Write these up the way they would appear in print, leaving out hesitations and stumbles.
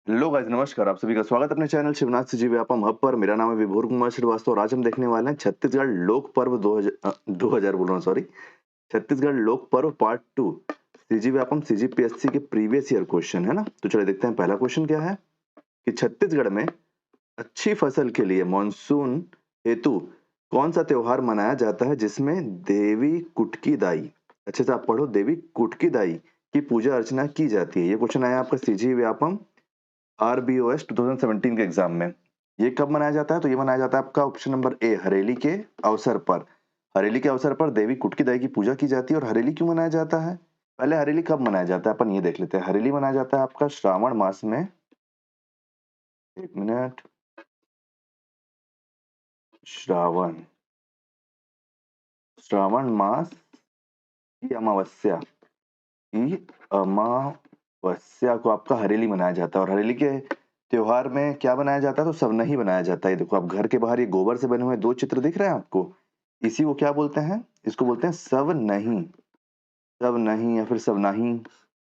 Hello guys, नमस्कार। आप सभी का स्वागत है अपने चैनल शिवनाथ से जी व्यापम हब पर। मेरा नाम है विभोर कुमार श्रीवास्तव और आज हम देखने वाले हैं छत्तीसगढ़ लोक पर्व 2000 बोल रहा हूँ, सॉरी, छत्तीसगढ़ लोक पर्व पार्ट 2 सीजी व्यापम सीजीपीएससी के प्रीवियस ईयर क्वेश्चन है ना। तो चलिए देखते हैं पहला क्वेश्चन क्या है कि छत्तीसगढ़ में अच्छी फसल के लिए मानसून हेतु कौन सा त्योहार मनाया जाता है जिसमें देवी कुटकी दाई, अच्छे से आप पढ़ो, देवी कुटकी दाई की पूजा अर्चना की जाती है। ये क्वेश्चन आया आपका सीजी व्यापम आरबीओएस 2017 के एग्जाम में। ये कब मनाया जाता है? तो ये मनाया जाता है आपका ऑप्शन नंबर ए, हरेली के अवसर पर। हरेली के अवसर पर देवी कुटकी दाई की पूजा की जाती है। और हरेली क्यों मनाया जाता है? पहले हरेली कब मनाया जाता है अपन ये देख लेते हैं। हरेली मनाया जाता है आपका श्रावण मास में, एक मिनट, श्रावण श्रावण मास की अमावस्या, को आपका हरेली मनाया जाता है। और हरेली के त्योहार में क्या बनाया जाता है? तो सबनही बनाया जाता है। देखो आप घर के बाहर ये गोबर से बने हुए दो चित्र दिख रहे हैं आपको, इसी को क्या बोलते हैं? इसको बोलते हैं सबनही। सबनही या फिर सबनाही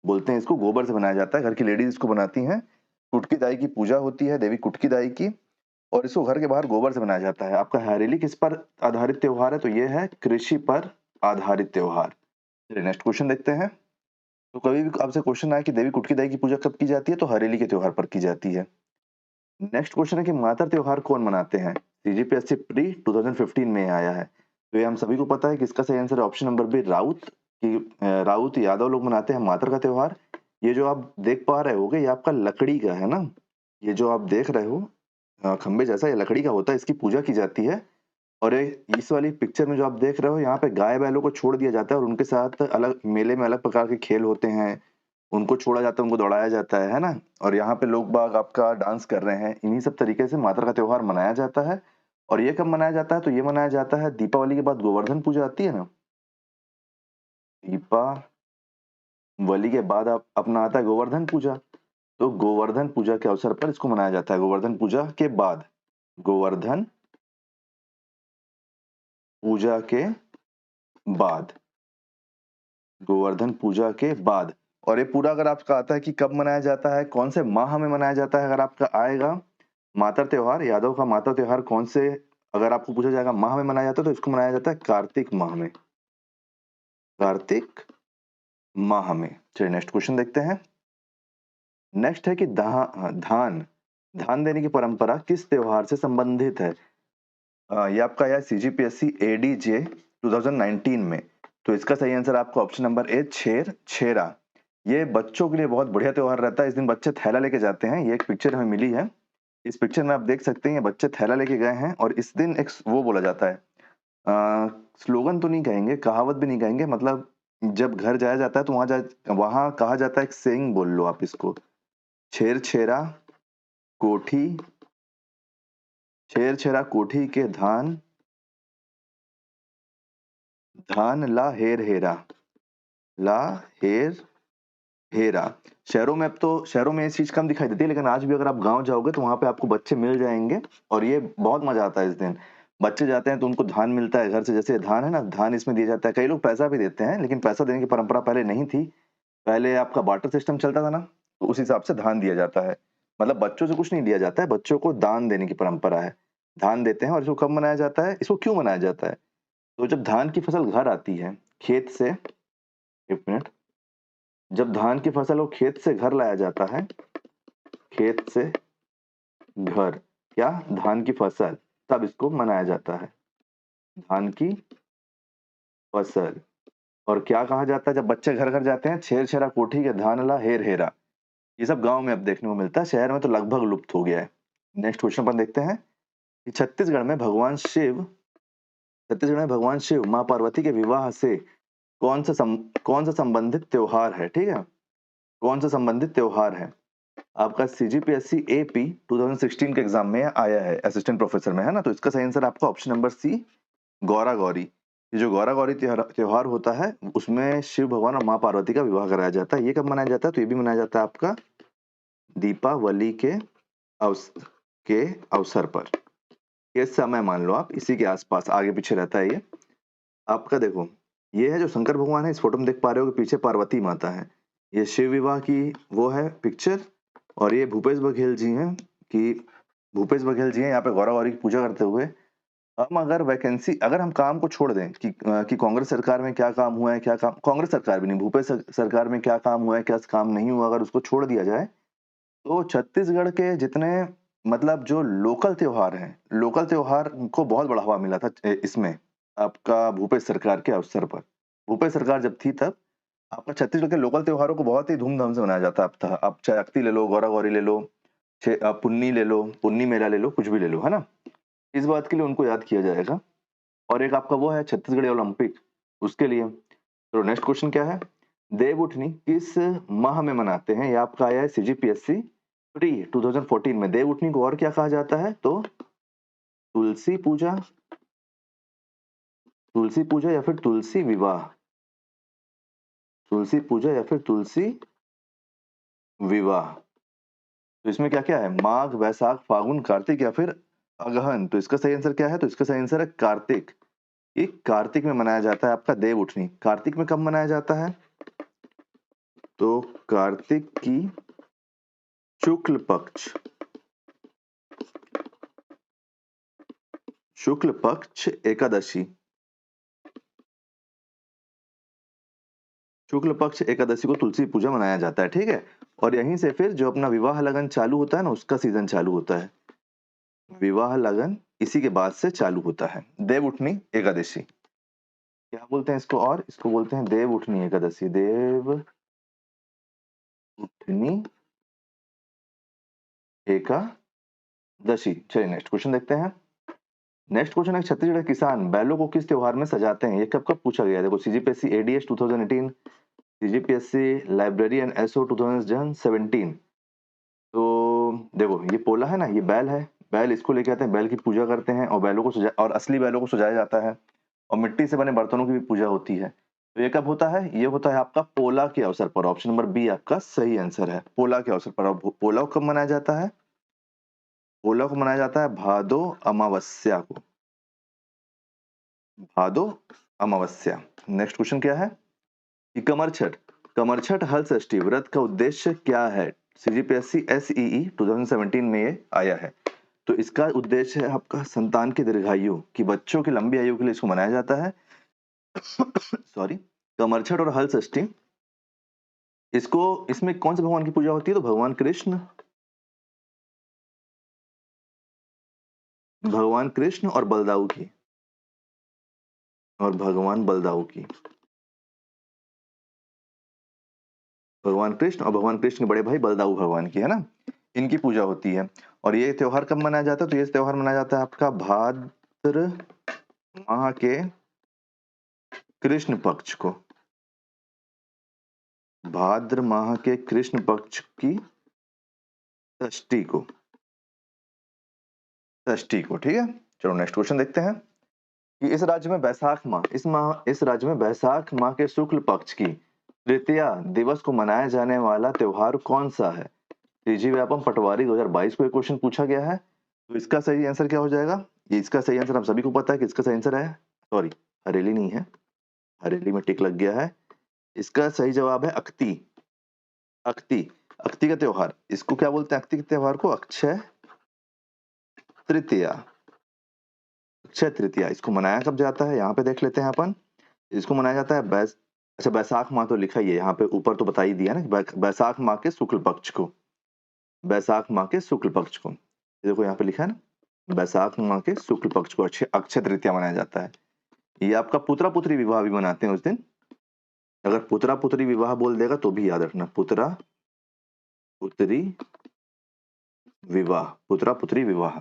बोलते हैं इसको। गोबर से बनाया जाता है, घर की लेडीज इसको बनाती हैं। कुटकी दाई की पूजा होती है, देवी कुटकी दाई की, और इसको घर के बाहर गोबर से बनाया जाता है। आपका हरेली किस पर आधारित त्योहार है? तो ये है कृषि पर आधारित त्योहार। चलिए नेक्स्ट क्वेश्चन देखते हैं। तो कभी भी आपसे क्वेश्चन आए कि देवी कुटकी दाई की पूजा कब की जाती है, तो हरेली के त्योहार पर की जाती है। नेक्स्ट क्वेश्चन है कि मातर त्योहार कौन मनाते हैं? सीजीपीएससी प्री 2015 में आया है। तो ये हम सभी को पता है कि इसका सही आंसर है ऑप्शन नंबर बी, राउत की राउत यादव लोग मनाते हैं मातर का त्योहार। ये जो आप देख पा रहे होगे ये आपका लकड़ी का है ना। ये जो आप देख रहे हो खंबे जैसा, ये लकड़ी का होता है, इसकी पूजा की जाती है। और ये इस वाली पिक्चर में जो आप देख रहे हो, यहाँ पे गाय बैलों को छोड़ दिया जाता है और उनके साथ अलग मेले में अलग प्रकार के खेल होते हैं। उनको छोड़ा जाता है, उनको दौड़ाया जाता है ना? और यहाँ पे लोग बाग आपका डांस कर रहे हैं। इन्हीं सब तरीके से मातर का त्योहार मनाया जाता है। और ये कब मनाया जाता है? तो ये मनाया जाता है दीपावली के बाद गोवर्धन पूजा आती है ना। दीपावली के बाद आप अपना आता है गोवर्धन पूजा। तो गोवर्धन पूजा के अवसर पर इसको मनाया जाता है। गोवर्धन पूजा के बाद, गोवर्धन पूजा के बाद, गोवर्धन पूजा के बाद। और ये पूरा अगर आपका आता है कि कब मनाया जाता है, कौन से माह में मनाया जाता है, अगर आपका आएगा मातर त्योहार, यादव का मातर त्योहार कौन से, अगर आपको पूछा जाएगा माह में मनाया जाता है, तो इसको मनाया जाता है कार्तिक माह में। कार्तिक माह में। चलिए नेक्स्ट क्वेश्चन देखते हैं। नेक्स्ट है कि धान धान देने की परंपरा किस त्योहार से संबंधित है? ये आपका आया सीजीपीएससी एडीजे 2019 में। तो इसका सही आंसर आपका ऑप्शन नंबर ए, छेरा। ये बच्चों के लिए बहुत बढ़िया त्योहार रहता है। इस दिन बच्चे थैला लेके जाते हैं। ये एक पिक्चर हमें मिली है। इस पिक्चर में आप देख सकते हैं ये बच्चे थैला लेके गए हैं और इस दिन एक वो बोला जाता है, स्लोगन तो नहीं कहेंगे, कहावत भी नहीं कहेंगे, मतलब जब घर जाया जाता है तो वहां कहा जाता है, एक सेइंग बोल लो आप इसको, छेर छेरा कोठी, छेर छेरा कोठी के धान, धान ला हेर हेरा, ला हेर हेरा। शहरों में, अब तो शहरों में ये चीज कम दिखाई देती है, लेकिन आज भी अगर आप गांव जाओगे तो वहां पे आपको बच्चे मिल जाएंगे। और ये बहुत मजा आता है इस दिन। बच्चे जाते हैं तो उनको धान मिलता है घर से, जैसे धान है ना, धान इसमें दिया जाता है। कई लोग पैसा भी देते हैं, लेकिन पैसा देने की परंपरा पहले नहीं थी। पहले आपका बार्टर सिस्टम चलता था ना, तो उस हिसाब से धान दिया जाता है। मतलब बच्चों से कुछ नहीं लिया जाता है, बच्चों को दान देने की परंपरा है। धान देते हैं। और इसको कब मनाया जाता है, इसको क्यों मनाया जाता है? तो जब धान की फसल घर आती है खेत से, एक मिनट, जब धान की फसल को खेत से घर लाया जाता है, खेत से घर, क्या, धान की फसल, तब इसको मनाया जाता है, धान की फसल। और क्या कहा जाता है जब बच्चे घर घर जाते हैं? छेर छेरा कोठी के धान ला हेर हेरा। ये सब गांव में अब देखने को मिलता है, शहर में तो लगभग लुप्त हो गया है। नेक्स्ट क्वेश्चन अपन देखते हैं कि छत्तीसगढ़ में भगवान शिव मां पार्वती के विवाह से कौन सा संबंधित त्योहार है? ठीक है, कौन सा संबंधित त्योहार है? आपका सीजीपीएससी एपी 2016 के एग्जाम में आया है, असिस्टेंट प्रोफेसर में, है ना? तो इसका सही आंसर आपका option number C, Gaura Gauri. ये जो गौरा गौरी त्योहार होता है, उसमें शिव भगवान और माँ पार्वती का विवाह कराया जाता है। ये कब मनाया जाता है? तो ये भी मनाया जाता है आपका दीपावली के अवसर पर। ये समय मान लो आप इसी के आसपास आगे पीछे रहता है ये आपका। देखो, ये है जो शंकर भगवान है, इस फोटो में देख पा रहे हो कि पीछे पार्वती माता है। ये शिव विवाह की वो है पिक्चर, और ये भूपेश बघेल जी हैं कि भूपेश बघेल जी हैं यहाँ पे गौरा गौरी की पूजा करते हुए, हम अगर वैकेंसी अगर हम काम को छोड़ दें कि कांग्रेस सरकार में क्या काम हुआ है, क्या काम कांग्रेस सरकार भी नहीं, भूपेश सरकार में क्या काम हुआ है, क्या काम नहीं हुआ, अगर उसको छोड़ दिया जाए, तो छत्तीसगढ़ के जितने मतलब जो लोकल त्योहार को बहुत बढ़ावा मिला था इसमें आपका भूपेश सरकार के अवसर पर। भूपेश सरकार जब थी तब आपका छत्तीसगढ़ के लोकल त्योहारों को बहुत ही धूमधाम से मनाया जाता था। आप चाहे अक्ती ले लो, गौरा-गौरी ले लो, पुन्नी ले लो, पुन्नी मेला ले लो, कुछ भी ले लो, है ना? इस बात के लिए उनको याद किया जाएगा। और एक आपका वो है छत्तीसगढ़ी ओलंपिक, उसके लिए। तो नेक्स्ट क्वेश्चन क्या है? देवउठनी किस माह में मनाते हैं? ये आपका आया है सीजीपीएससी प्री 2014 में। देवउठनी को और क्या कहा जाता है? तो तुलसी पूजा, तुलसी पूजा या फिर तुलसी विवाह, तुलसी पूजा या फिर तुलसी विवाह। तो इसमें क्या-क्या है? माघ, वैशाख, फागुन, कार्तिक या फिर अगहन। तो इसका सही आंसर क्या है? तो इसका सही आंसर है कार्तिक। ये कार्तिक में मनाया जाता है आपका देवउठनी। कार्तिक में कब मनाया जाता है? तो कार्तिक की शुक्ल पक्ष, शुक्ल पक्ष एकादशी, शुक्ल पक्ष एकादशी को तुलसी पूजा मनाया जाता है, ठीक है? और यहीं से फिर जो अपना विवाह लगन चालू होता है ना, उसका सीजन चालू होता है। विवाह लगन इसी के बाद से चालू होता है। देवउठनी एकादशी। क्या बोलते हैं इसको? और इसको बोलते हैं देवउठनी एकादशी। देवउठनी एकादशी। चलिए नेक्स्ट क्वेश्चन देखते हैं। नेक्स्ट क्वेश्चन है छत्तीसगढ़ के किसान बैलों को किस त्योहार में सजाते हैं? ये कब-कब पूछा गया है? देखो CGPSC ADS 2018, CGPSC librarian SO 2017। तो देखो ये पोला है ना, ये बैल है। बैल इसको लेके आते हैं, बैल की पूजा करते हैं और बैलों को और असली बैलों को सजाया जाता है और मिट्टी से बने बर्तनों की भी पूजा होती है। तो ये कब होता है? ये होता है आपका पोला के अवसर पर। ऑप्शन नंबर बी आपका सही आंसर है। पोला के अवसर पर। अब पोला कब मनाया जाता है? पोला को मनाया जाता है भादो अमावस्या को। भादो अमावस्या। नेक्स्ट क्वेश्चन क्या है कि कमरछठ, कमरछठ हल षष्ठी व्रत का उद्देश्य क्या है? सीजीपीएससी एसईई 2017 में ये आया है। तो इसका उद्देश्य है आपका संतान की दीर्घायु, कि बच्चों की लंबी आयु के लिए इसको मनाया जाता है। सॉरी, कमरछठ और हल षष्ठी, इसको इसमें कौन से भगवान की पूजा होती है? तो भगवान कृष्ण और बलदाऊ की, और भगवान बलदाऊ की, भगवान कृष्ण और भगवान कृष्ण के बड़े भाई बलदाऊ भगवान की, है ना? इनकी पूजा होती है। और ये त्योहार कब मनाया जाता है? तो ये त्योहार मनाया जाता है आपका भाद्र माह के कृष्ण पक्ष को। भाद्र माह के कृष्ण पक्ष की षष्ठी को, षष्ठी को, ठीक है? चलो नेक्स्ट क्वेश्चन देखते हैं कि इस राज्य में इस राज्य में बैसाख माह के शुक्ल पक्ष की तृतीया दिवस को मनाया जाने वाला त्योहार कौन सा है? तीजी व्यापम पटवारी 2022 को एक क्वेश्चन पूछा गया है। तो इसका सही आंसर क्या हो जाएगा? ये इसका सही आंसर हम सभी को पता है कि इसका सही आंसर है, सॉरी हरेली नहीं है, हरेली में टिक लग गया है। इसका सही जवाब है अक्ती। अक्ती, अक्ती का त्योहार, इसको क्या बोलते हैं? अक्ती के त्योहार को अक्षय तृतीया, अक्षय तृतीया। इसको मनाया कब जाता है? यहाँ पे देख लेते हैं अपन। इसको मनाया जाता है अच्छा बैसाख माह तो लिखा ही है यहाँ पे, ऊपर तो बता ही दिया ना बैसाख माह के शुक्ल पक्ष को, बैसाख माह के शुक्ल पक्ष को। ये देखो यहाँ पे लिखा है ना, बैसाख माह के शुक्ल पक्ष को अक्षय अक्षय तृतीया मनाया जाता है। ये आपका पुत्रा पुत्री विवाह भी मनाते हैं उस दिन। अगर पुत्रा पुत्री विवाह बोल देगा तो भी याद रखना, पुत्रा पुत्री विवाह, पुत्रा पुत्री विवाह।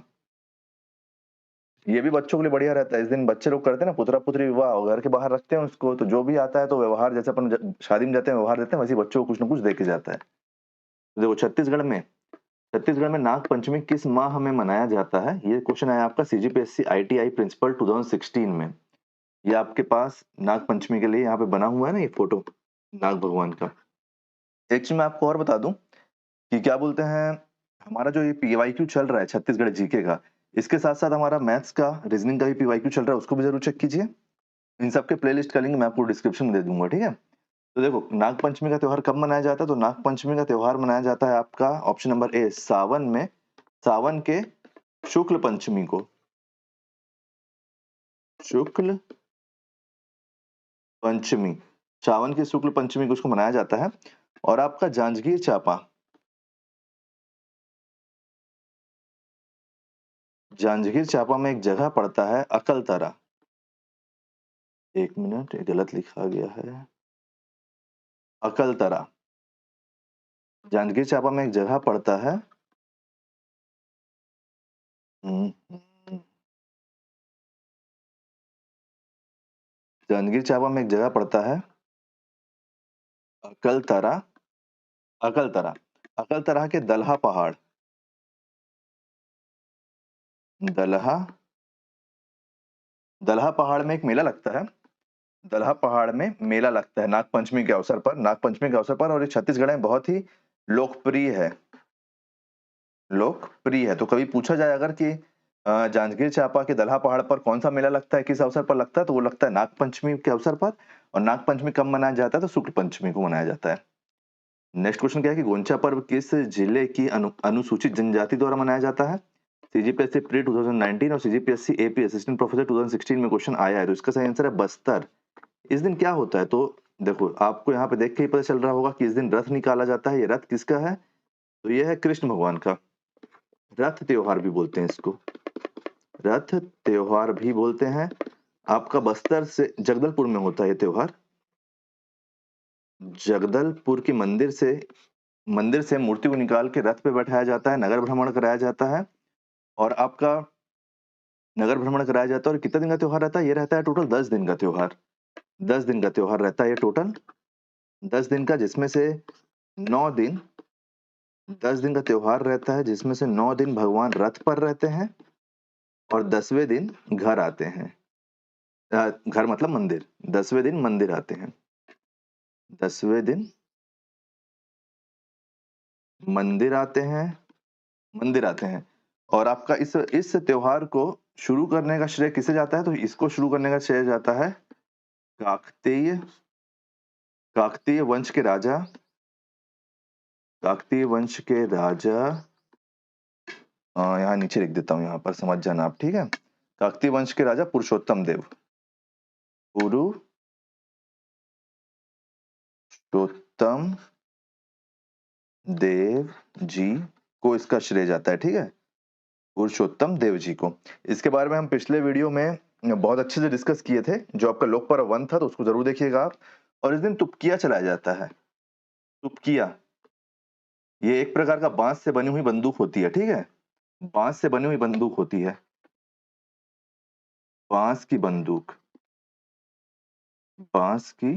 ये भी बच्चों के लिए बढ़िया रहता है। इस दिन बच्चे लोग करते हैं ना पुत्रा पुत्री विवाह, और घर के बाहर रखते हैं उसको, तो जो भी आता है तो व्यवहार जैसे अपन शादी में जाते हैं व्यवहार देते हैं, वैसे बच्चों को कुछ ना कुछ दे के जाता है। तो देखो छत्तीसगढ़ में नाग पंचमी किस माह में मनाया जाता है? ये क्वेश्चन आया आपका सीजीपीएससी आईटीआई प्रिंसिपल 2016 में। ये आपके पास नाग पंचमी के लिए यहाँ पे बना हुआ है ना ये फोटो नाग भगवान का। एक चीज मैं आपको और बता दूं कि क्या बोलते हैं, हमारा जो ये पीवाईक्यू चल रहा है छत्तीसगढ़ जीके का, इसके साथ साथ हमारा मैथ्स का रीजनिंग का भी पीवाईक्यू चल रहा है, उसको भी जरूर चेक कीजिए। इन सबके प्लेलिस्ट का लिंक मैं आपको डिस्क्रिप्शन में दे दूंगा, ठीक है? तो देखो नाग पंचमी का त्योहार कब मनाया जाता है? तो नाग पंचमी का त्योहार मनाया जाता है आपका ऑप्शन नंबर ए सावन में, सावन के शुक्ल पंचमी को। शुक्ल पंचमी, सावन की शुक्ल पंचमी को उसको मनाया जाता है। और आपका जांजगीर चांपा, जांजगीर चांपा में एक जगह पड़ता है अकलतरा। एक मिनट, ये गलत लिखा गया है। अकलतरा, जांजगीर चांपा में एक जगह पड़ता है। जांजगीर चांपा में एक जगह पड़ता है अकलतरा, अकलतरा, अकलतरा के दलहा पहाड़, दलहा, दलहा पहाड़ में एक मेला लगता है। दलहा पहाड़ में मेला लगता है नाग पंचमी के अवसर पर, नाग पंचमी के अवसर पर, और ये छत्तीसगढ़ में बहुत ही लोकप्रिय है, लोकप्रिय है। तो कभी पूछा जाए अगर कि जांजगीर चांपा के दलहा पहाड़ पर कौन सा मेला लगता है, किस अवसर पर लगता है, तो वो लगता है नाग पंचमी के अवसर पर। और नाग पंचमी कब मनाया जाता है? तो शुक्ल पंचमी को मनाया जाता है। नेक्स्ट क्वेश्चन क्या है कि गोंचा पर्व किस जिले की अनुसूचित जनजाति द्वारा मनाया जाता है? सीजीपीएससी प्री 2019 और सीजीपीएससी एपी असिस्टेंट प्रोफेसर 2016 में क्वेश्चन आया है, तो इसका सही आंसर है बस्तर। इस दिन क्या होता है? तो देखो आपको यहाँ पे देख के ही पता चल रहा होगा कि इस दिन रथ निकाला जाता है। ये रथ किसका है? तो ये है कृष्ण भगवान का। रथ त्योहार भी बोलते हैं इसको, रथ त्योहार भी बोलते हैं। आपका बस्तर से जगदलपुर में होता है ये त्योहार। जगदलपुर के मंदिर से मूर्ति को निकाल के रथ पे बैठाया जाता है, नगर भ्रमण कराया जाता है। और आपका नगर भ्रमण कराया जाता है। और कितने दिन का त्योहार रहता है? ये रहता है टोटल 10 दिन का त्योहार। 10 दिन का त्योहार रहता है ये टोटल, 10 दिन का, जिसमें से 9 दिन, 10 दिन का त्योहार रहता है जिसमें से 9 दिन भगवान रथ पर रहते हैं और 10वें दिन घर आते हैं। घर मतलब मंदिर, 10वें दिन मंदिर आते हैं, 10वें दिन मंदिर आते हैं, मंदिर आते हैं। और आपका इस त्योहार को शुरू करने का श्रेय किसे जाता है? तो इसको शुरू करने का श्रेय जाता है काकतीय, काकतीय वंश के राजा, काकतीय वंश के राजा, यहाँ नीचे लिख देता हूँ, यहाँ पर समझ जाना आप, ठीक है। काकतीय वंश के राजा पुरुषोत्तम देव, पुरुषोत्तम देव जी को इसका श्रेय जाता है, ठीक है, पुरुषोत्तम देव जी को। इसके बारे में हम पिछले वीडियो में बहुत अच्छे से डिस्कस किए थे, जो आपका लोक पर्व 1 था, तो उसको जरूर देखिएगा आप। और इस दिन तुपकिया चलाया जाता है। तुपकिया, ये एक प्रकार का बांस से बनी हुई बंदूक होती है, ठीक है, बांस से बनी हुई बंदूक होती है, बांस की बंदूक, बांस की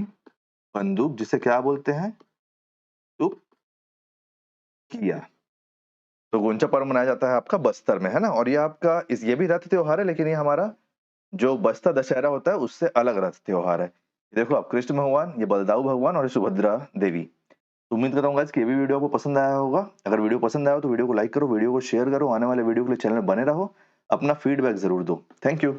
बंदूक, जिसे क्या बोलते हैं? तुपकिया। तो गोंचा पर्व मनाया जाता है आपका बस्तर में, है ना। और ये आपका ये भी रथ त्योहार है, लेकिन ये हमारा जो बस्तर दशहरा होता है उससे अलग रथ त्योहार है। देखो आप, कृष्ण भगवान, ये बलदाऊ भगवान और ये सुभद्रा देवी। उम्मीद करता हूँ गाइस कि ये भी वीडियो आपको पसंद आया होगा। अगर वीडियो पसंद आया हो तो वीडियो को लाइक करो, वीडियो को शेयर करो, आने वाले वीडियो के लिए चैनल में बने रहो, अपना फीडबैक जरूर दो। Thank you.